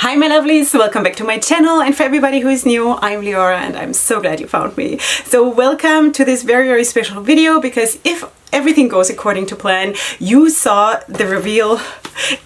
Hi my lovelies, welcome back to my channel, and for everybody who is new, I'm Leorah and I'm so glad you found me. So welcome to this very special video, because if everything goes according to plan, you saw the reveal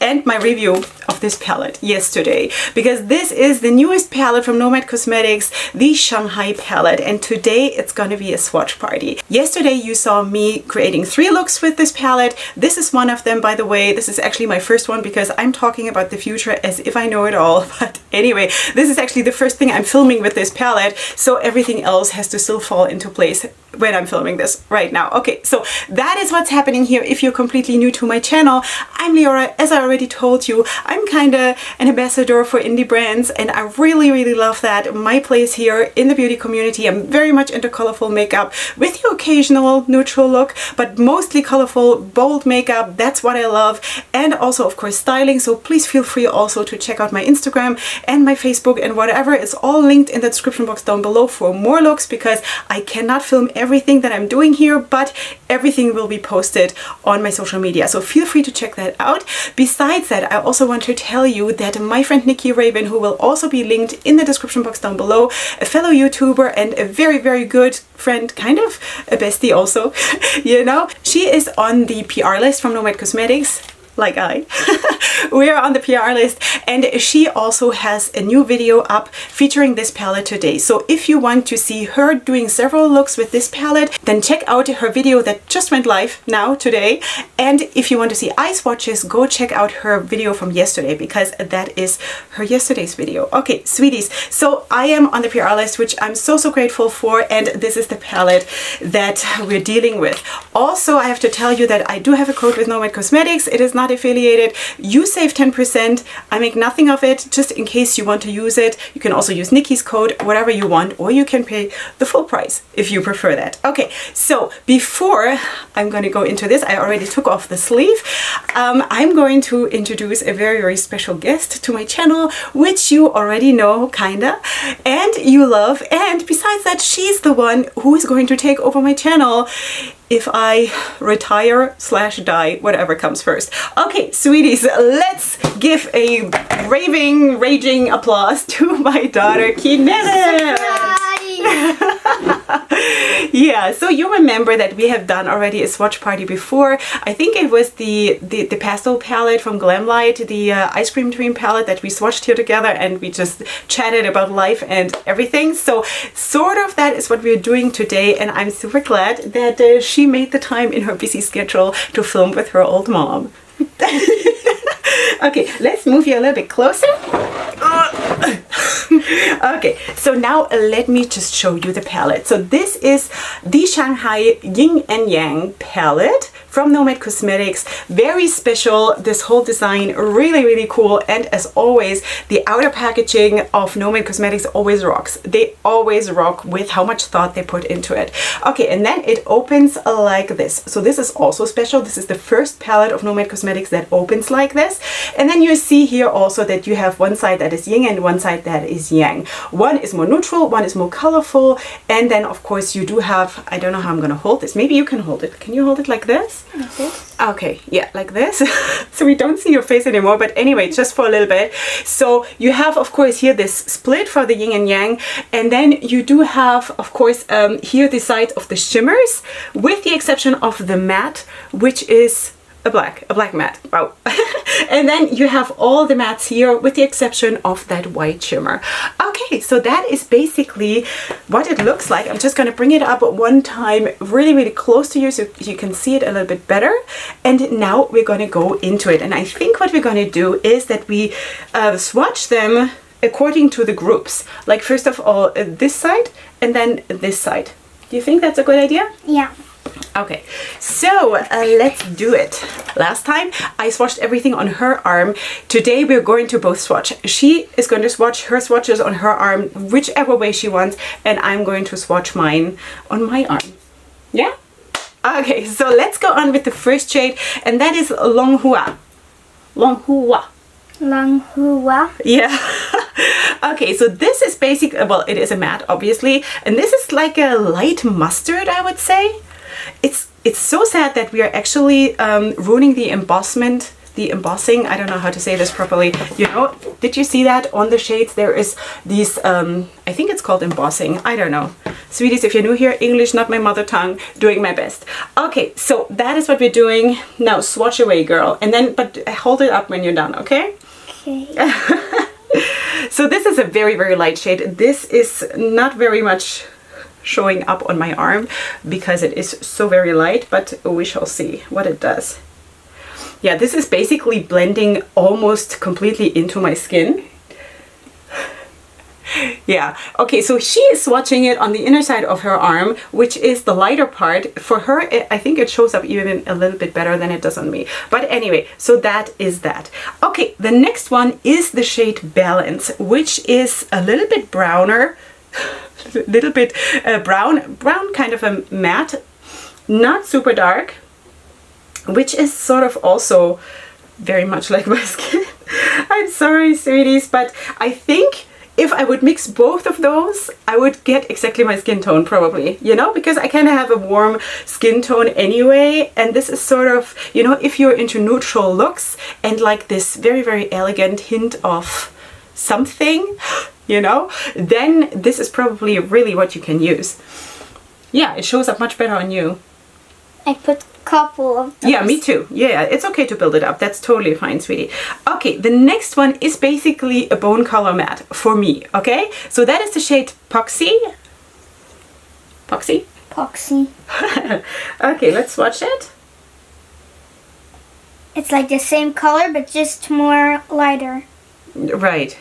and my review of this palette yesterday, because this is the newest palette from Nomad Cosmetics, the Shanghai palette, and today it's gonna be a swatch party. Yesterday you saw me creating 3 looks with this palette. This is one of them, by the way. This is actually my first one because I'm talking about the future as if I know it all. But anyway, this is actually the first thing I'm filming with this palette, so everything else has to still fall into place when I'm filming this right now. Okay, so that is what's happening here. If you're completely new to my channel, I'm Leorah. As I already told you, I'm kinda an ambassador for indie brands, and I really love that. My place here in the beauty community, I'm very much into colorful makeup with the occasional neutral look, but mostly colorful, bold makeup. That's what I love. And also, of course, styling. So please feel free also to check out my Instagram and my Facebook and whatever. It's all linked in the description box down below for more looks, because I cannot film everything that I'm doing here, but everything will be posted on my social media, so feel free to check that out. Besides that, I also want to tell you that my friend Nikki, who will also be linked in the description box down below, a fellow YouTuber and a very good friend, kind of a bestie also, you know, she is on the PR list from Nomad Cosmetics. Like we are on the PR list, and she also has a new video up featuring this palette today. So if you want to see her doing several looks with this palette, then check out her video that just went live now today. And if you want to see eye swatches, go check out her video from yesterday, because that is her yesterday's video. Okay, sweeties, so I am on the PR list, which I'm so grateful for, and this is the palette that we're dealing with. Also, I have to tell you that I do have a code with Nomad Cosmetics. It is not affiliated. You save 10%. I make nothing of it, just in case you want to use it. You can also use Nikki's code, whatever you want, or you can pay the full price if you prefer that. Okay, so before I'm going to go into this, I already took off the sleeve. I'm going to introduce a very special guest to my channel, which you already know, kinda, and you love. And besides that, she's the one who is going to take over my channel if I retire / die, whatever comes first. Okay, sweeties, let's give a raging applause to my daughter, Kinette. Yeah, so you remember that we have done already a swatch party before. I think it was the pastel palette from Glamlight, the ice cream dream palette that we swatched here together, and we just chatted about life and everything. So sort of that is what we're doing today, and I'm super glad that she made the time in her busy schedule to film with her old mom. Okay, let's move you a little bit closer. Okay, so now let me just show you the palette. So this is the Shanghai Yin and Yang palette from Nomad Cosmetics. Very special, this whole design, really cool. And as always, the outer packaging of Nomad Cosmetics always rocks. They always rock with how much thought they put into it. Okay, and then it opens like this. So this is also special. This is the first palette of Nomad Cosmetics that opens like this. And then you see here also that you have one side that is yin and one side that is yang. One is more neutral, one is more colorful, and then of course you do have, I don't know how I'm gonna hold this. Maybe you can hold it. Can you hold it like this? Okay, yeah, like this. So we don't see your face anymore, but anyway, just for a little bit. So you have, of course, here this split for the yin and yang, and then you do have, of course, here the sides of the shimmers, with the exception of the matte, which is a black matte. Wow. And then you have all the mattes here, with the exception of that white shimmer. Okay, so that is basically what it looks like. I'm just going to bring it up one time really close to you so you can see it a little bit better. And now we're going to go into it. And I think what we're going to do is that we swatch them according to the groups. Like first of all, this side and then this side. Do you think that's a good idea? Yeah. Okay, so let's do it. Last time I swatched everything on her arm. Today we're going to both swatch. She is going to swatch her swatches on her arm, whichever way she wants, and I'm going to swatch mine on my arm. Yeah? Okay, so let's go on with the first shade, and that is Longhua. Longhua. Longhua. Yeah. Okay, so this is basically, well, it is a matte, obviously, and this is like a light mustard, I would say. It's so sad that we are actually ruining the embossment the embossing. I don't know how to say this properly. You know, did you see that on the shades? There is these, I think it's called embossing. I don't know. Sweeties, if you're new here, English, not my mother tongue, doing my best. Okay, so that is what we're doing. Now swatch away, girl. And then, but hold it up when you're done, okay? Okay. So this is a very, very light shade. This is not very much showing up on my arm because it is so very light, but we shall see what it does. Yeah, this is basically blending almost completely into my skin. Yeah, okay, so she is swatching it on the inner side of her arm, which is the lighter part. For her, I think it shows up even a little bit better than it does on me. But anyway, so that is that. Okay, the next one is the shade Balance, which is a little bit browner, a little bit brown kind of a matte, not super dark, which is sort of also very much like my skin. I'm sorry, sweeties, but I think if I would mix both of those, I would get exactly my skin tone probably, you know, because I kind of have a warm skin tone anyway. And this is sort of, you know, if you're into neutral looks and like this very, very elegant hint of something, you know, then this is probably really what you can use. Yeah, it shows up much better on you. I put a couple of those. Yeah, me too. Yeah, it's okay to build it up. That's totally fine, sweetie. Okay, the next one is basically a bone color matte for me, okay? So that is the shade Poxy. Poxy? Poxy. Okay, let's swatch it. It's like the same color, but just more lighter. Right.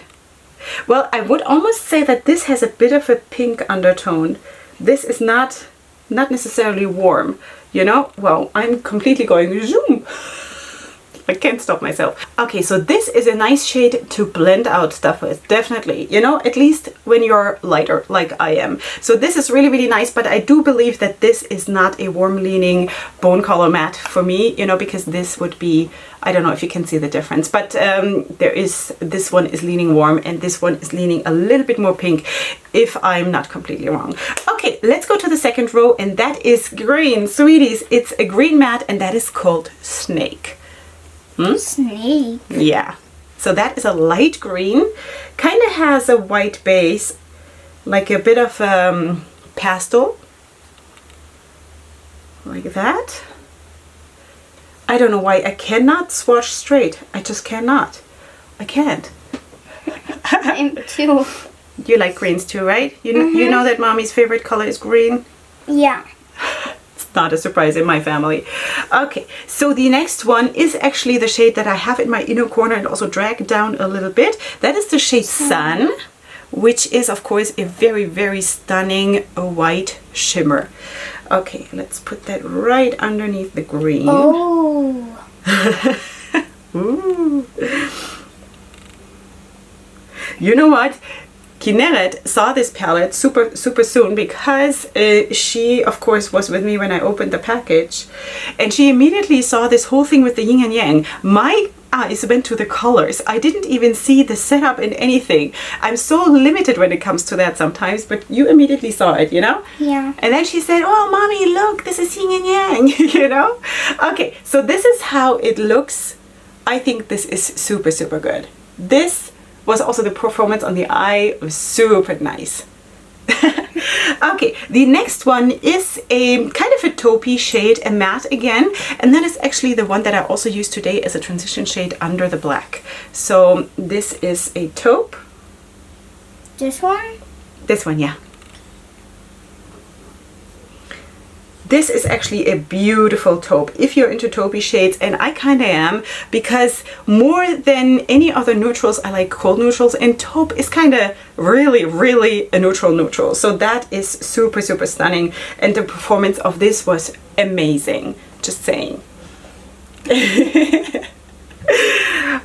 Well, I would almost say that this has a bit of a pink undertone. This is not necessarily warm. You know, well, I'm completely going zoom. I can't stop myself. Okay, so this is a nice shade to blend out stuff with, definitely. You know, at least when you're lighter, like I am. So this is really, really nice, but I do believe that this is not a warm leaning bone color matte for me, you know, because this would be, I don't know if you can see the difference, but this one is leaning warm and this one is leaning a little bit more pink, if I'm not completely wrong. Okay, let's go to the second row, and that is green. Sweeties, it's a green matte, and that is called Snake. Snake. Yeah. So that is a light green. Kind of has a white base, like a bit of pastel. Like that. I don't know why I cannot swatch straight. I just cannot. I can't. I'm too. You like greens too, right? You know that mommy's favorite color is green? Yeah. Not a surprise in my family. Okay, so the next one is actually the shade that I have in my inner corner and also dragged down a little bit. That is the shade Sun, which is of course a very, very stunning white shimmer. Okay, let's put that right underneath the green. Oh. Ooh. You know what? Kinneret saw this palette super soon because she of course was with me when I opened the package, and she immediately saw this whole thing with the yin and yang. My eyes went to the colors. I didn't even see the setup in anything. I'm so limited when it comes to that sometimes, but you immediately saw it, you know? Yeah. And then she said, oh mommy, look, this is yin and yang. You know? Okay, so this is how it looks. I think this is super good. This was also the performance on the eye was super nice. Okay, the next one is a kind of a taupey shade, a matte again, and that is actually the one that I also used today as a transition shade under the black. So this is a taupe. This one? This one, yeah. This is actually a beautiful taupe if you're into taupey shades, and I kind of am, because more than any other neutrals I like cold neutrals, and taupe is kind of really a neutral. So that is super stunning, and the performance of this was amazing, just saying.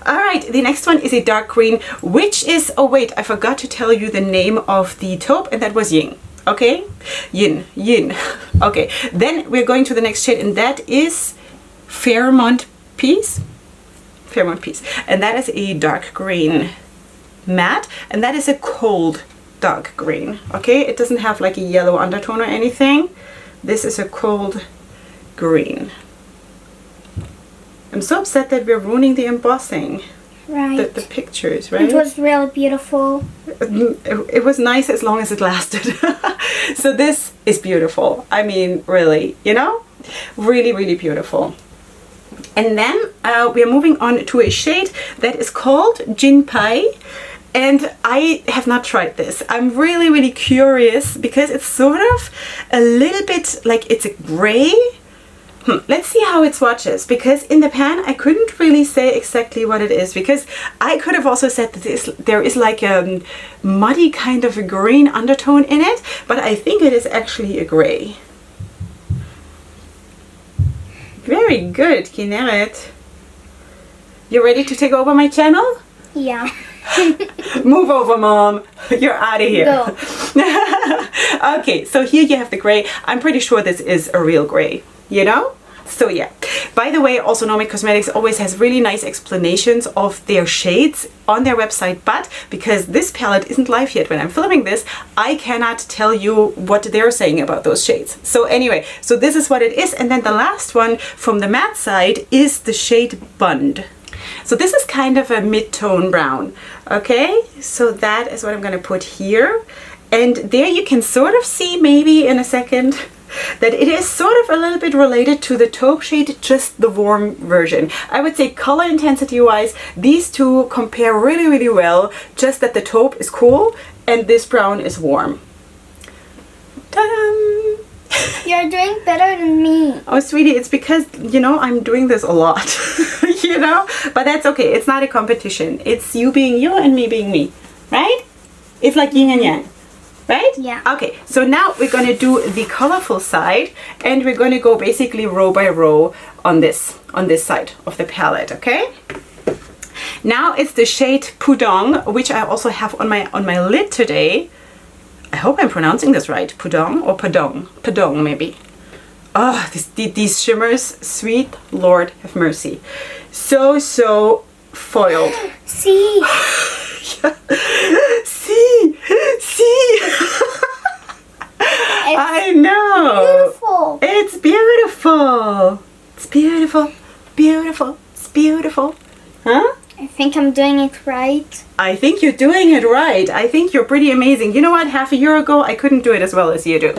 Alright, the next one is a dark green, which is, oh wait, I forgot to tell you the name of the taupe, and that was Yin. Okay, yin. Okay, then we're going to the next shade, and that is Fairmont Peace, and that is a dark green matte, and that is a cold dark green. Okay, it doesn't have like a yellow undertone or anything. This is a cold green. I'm so upset that we're ruining the embossing. Right. The pictures, right? It was really beautiful. It was nice as long as it lasted. So this is beautiful. I mean, really, you know? Really, really beautiful. And then we are moving on to a shade that is called Jin Pai. And I have not tried this. I'm really, really curious because it's sort of a little bit like it's a gray. Let's see how it swatches, because in the pan I couldn't really say exactly what it is, because I could have also said that there is like a muddy kind of a green undertone in it, but I think it is actually a gray. Very good, Kinneret. You ready to take over my channel? Yeah. Move over, Mom. You're out of here. Go. Okay, so here you have the gray. I'm pretty sure this is a real gray, you know? So yeah. By the way, also Nomad Cosmetics always has really nice explanations of their shades on their website, but because this palette isn't live yet when I'm filming this, I cannot tell you what they're saying about those shades. So anyway, so this is what it is. And then the last one from the matte side is the shade Bund. So this is kind of a mid-tone brown, okay? So that is what I'm gonna put here. And there you can sort of see, maybe in a second, that it is sort of a little bit related to the taupe shade, just the warm version. I would say color intensity wise, these two compare really, really well, just that the taupe is cool and this brown is warm. Ta-da! You're doing better than me. Oh, sweetie, it's because, you know, I'm doing this a lot, you know? But that's okay. It's not a competition. It's you being you and me being me, right? It's like yin and yang, right? Yeah. Okay, so now we're going to do the colorful side, and we're going to go basically row by row on this side of the palette, okay? Now it's the shade Pudong, which I also have on my lid today. I hope I'm pronouncing this right. Pudong or Pudong? Pudong, maybe. Oh, these shimmers, sweet Lord have mercy. So foiled. See? Yeah. See? I know. Beautiful. It's beautiful. It's beautiful. Beautiful. It's beautiful. Huh? I think I'm doing it right. I think you're doing it right. I think you're pretty amazing. You know what? Half a year ago, I couldn't do it as well as you do.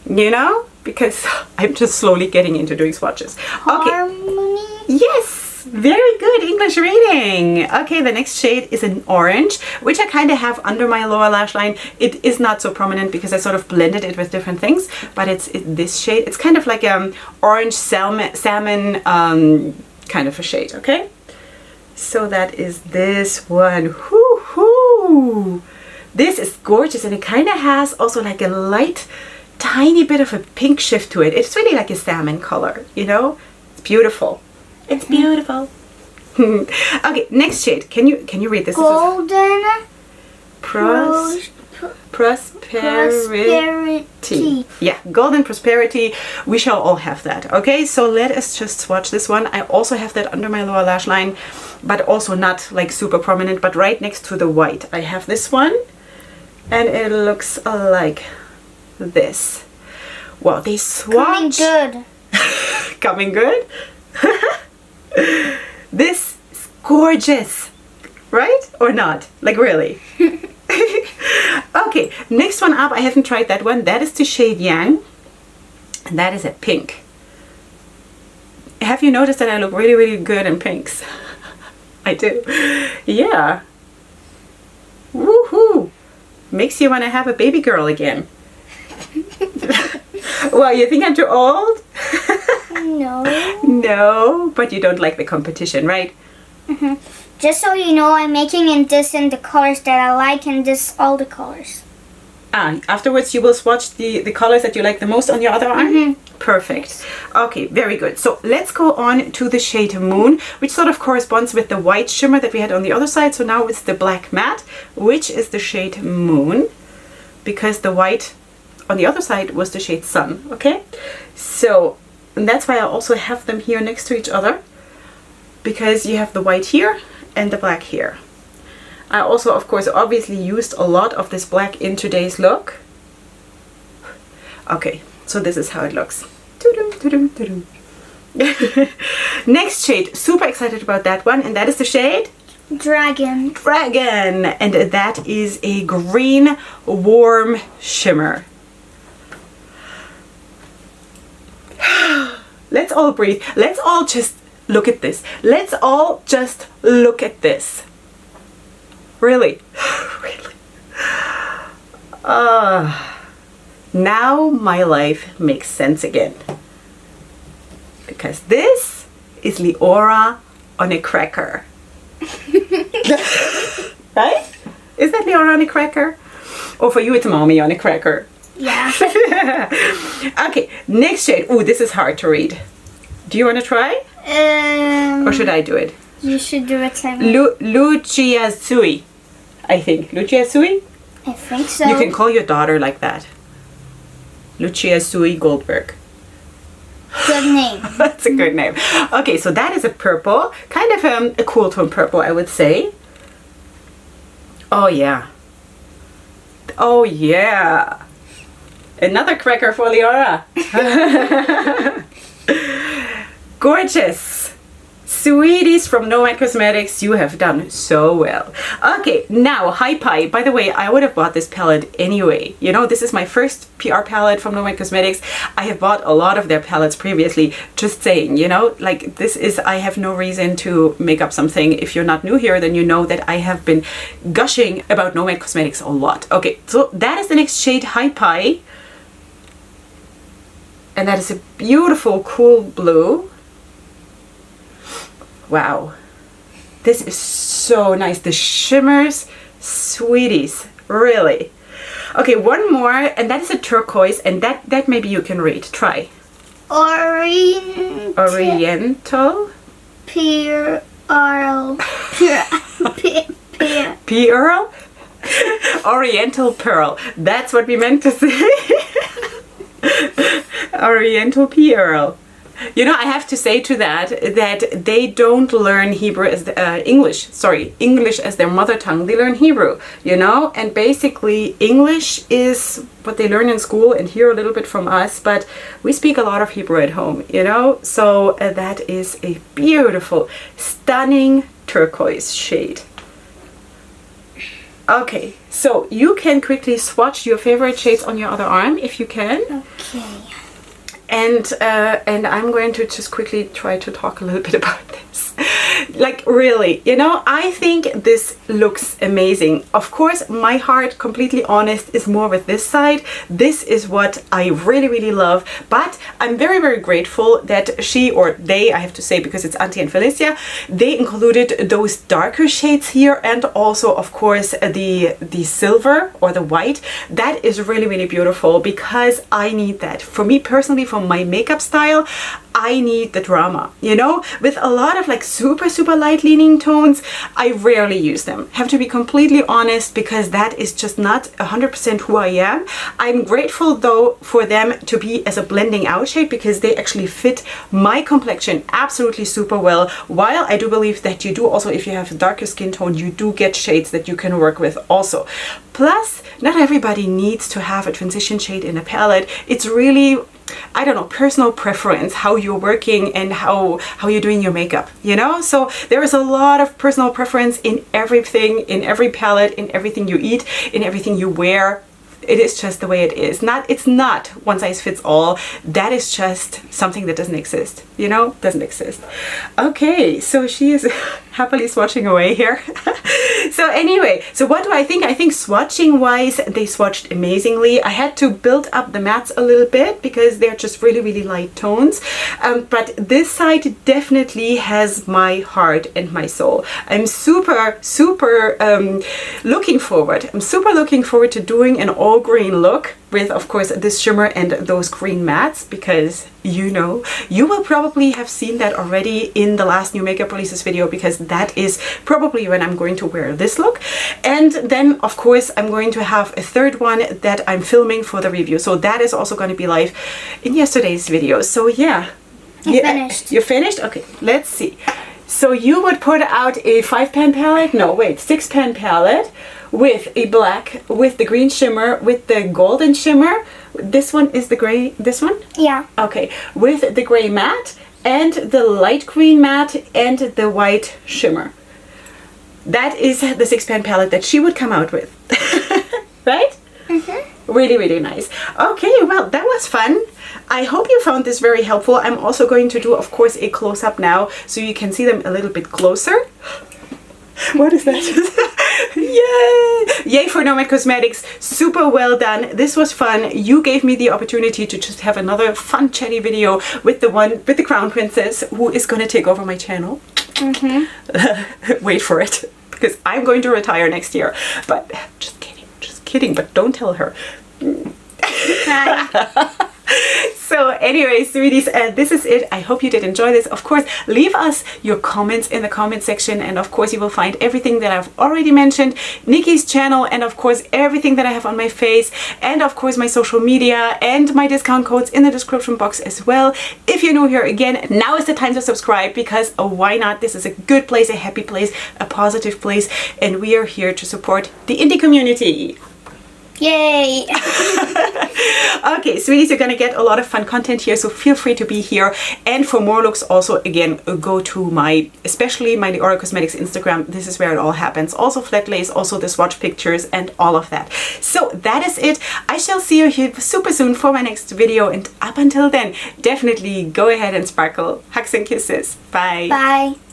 You know? Because I'm just slowly getting into doing swatches. Okay. Harmony. Yes! Very good English reading. Okay, the next shade is an orange, which I kind of have under my lower lash line. It is not so prominent because I sort of blended it with different things, but it's this shade. It's kind of like orange salmon kind of a shade, okay? So that is this one. Whoo-hoo! This is gorgeous, and it kind of has also like a light, tiny bit of a pink shift to it. It's really like a salmon color, you know? It's beautiful. It's beautiful. Okay, next shade. Can you read this? Golden Prosperity. Yeah, Golden Prosperity. We shall all have that. Okay, so let us just swatch this one. I also have that under my lower lash line, but also not like super prominent, but right next to the white. I have this one, and it looks like this. Well, they swatch. Coming good. Coming good? This is gorgeous, right? Or not? Like really? Okay, next one up, I haven't tried that one. That is the shade Yang, and that is a pink. Have you noticed that I look really, really good in pinks? I do. Yeah. Woohoo! Makes you want to have a baby girl again. Well, you think I'm too old? No. No, but you don't like the competition, right? Mm-hmm. Just so you know, I'm making this in the colors that I like, and this all the colors. Ah, afterwards you will swatch the colors that you like the most on your other arm? Mm-hmm. Perfect. Okay, very good. So let's go on to the shade Moon, which sort of corresponds with the white shimmer that we had on the other side. So now it's the black matte, which is the shade Moon, because the white on the other side was the shade Sun, okay? So, and that's why I also have them here next to each other, because you have the white here and the black here. I also, of course, obviously used a lot of this black in today's look. Okay, so this is how it looks. Next shade, super excited about that one, and that is the shade Dragon. Dragon, and that is a green warm shimmer. Let's all breathe. Let's all just look at this. Let's all just look at this. Really. Really. Now my life makes sense again. Because this is Leorah on a cracker. Right? Is that Leorah on a cracker? Or for you it's mommy on a cracker? Yeah. Okay, next shade. Ooh, this is hard to read. Do you want to try? Or should I do it? You should do it, Simon. Lucia Sui, I think. Lucia Sui? I think so. You can call your daughter like that. Lucia Sui Goldberg. Good name. That's a good name. Okay, so that is a purple. Kind of a cool tone purple, I would say. Oh, yeah. Oh, yeah. Another cracker for Leorah. Gorgeous. Sweeties from Nomad Cosmetics, you have done so well. Okay, now High Pie. By the way, I would have bought this palette anyway. You know, this is my first PR palette from Nomad Cosmetics. I have bought a lot of their palettes previously. Just saying, you know, like this is, I have no reason to make up something. If you're not new here, then you know that I have been gushing about Nomad Cosmetics a lot. Okay, so that is the next shade, High Pie. And that is a beautiful, cool blue. Wow. This is so nice. The shimmers, sweeties, really. Okay, one more, and that is a turquoise, and that maybe you can read. Try. Oriental. Pearl. Pearl? Oriental pearl. That's what we meant to say. Oriental pearl. You know, I have to say to that they don't learn Hebrew as English as their mother tongue. They learn Hebrew, you know, and basically English is what they learn in school and hear a little bit from us, but we speak a lot of Hebrew at home, you know. So that is a beautiful, stunning turquoise shade. Okay, so you can quickly swatch your favorite shades on your other arm if you can. Okay. And I'm going to just quickly try to talk a little bit about this. Like really, you know, I think this looks amazing. Of course, my heart, completely honest, is more with this side. This is what I really, really love. But I'm very, very grateful that she, or they, I have to say, because it's Auntie and Felicia, they included those darker shades here, and also, of course, the silver or the white. That is really, really beautiful because I need that. For me personally, for my makeup style, I need the drama, you know. With a lot of like super light leaning tones, I rarely use them. Have to be completely honest, because that is just not 100% who I am. I'm grateful though for them to be as a blending out shade, because they actually fit my complexion absolutely super well. While I do believe that you do also, if you have a darker skin tone, you do get shades that you can work with also. Plus, not everybody needs to have a transition shade in a palette. It's really, I don't know, personal preference, how you're working and how you're doing your makeup, you know? So there is a lot of personal preference in everything, in every palette, in everything you eat, in everything you wear. It is just the way it is. It's not one size fits all. That is just something that doesn't exist, you know? Doesn't exist. Okay, so she is happily swatching away here. So anyway, so what do I think? I think swatching wise, they swatched amazingly. I had to build up the mattes a little bit because they're just really light tones. But this side definitely has my heart and my soul. I'm super looking forward. I'm super looking forward to doing an all green look with, of course, this shimmer and those green mattes, because you know, you will probably have seen that already in the last new makeup releases video, because that is probably when I'm going to wear this look. And then, of course, I'm going to have a third one that I'm filming for the review. So that is also going to be live in yesterday's video. So yeah. Finished. You're finished? Okay, let's see. So you would put out a 5-pan palette? No, wait, 6-pan palette with a black, with the green shimmer, with the golden shimmer. This one is the gray, this one? Yeah. Okay, with the gray matte and the light green matte and the white shimmer. That is the 6-pan palette that she would come out with. Right? Really, really nice. Okay, well, that was fun. I hope you found this very helpful. I'm also going to do, of course, a close-up now so you can see them a little bit closer. What is that? Yay! Yay for Nomad Cosmetics. Super well done. This was fun. You gave me the opportunity to just have another fun, chatty video with the Crown Princess who is going to take over my channel. Wait for it, because I'm going to retire next year. But just kidding, but don't tell her. So anyway, sweeties, this is it. I hope you did enjoy this. Of course, leave us your comments in the comment section, and of course you will find everything that I've already mentioned, Nikki's channel, and of course everything that I have on my face, and of course my social media and my discount codes in the description box as well. If you're new here, again, now is the time to subscribe, because why not? This is a good place, a happy place, a positive place, and we are here to support the indie community. Yay! Okay, sweeties, you're gonna get a lot of fun content here, so feel free to be here. And for more looks, also, again, go to especially my Leorah Cosmetics Instagram. This is where it all happens. Also flat lace, also the swatch pictures, and all of that. So that is it. I shall see you here super soon for my next video. And up until then, definitely go ahead and sparkle. Hugs and kisses. Bye. Bye.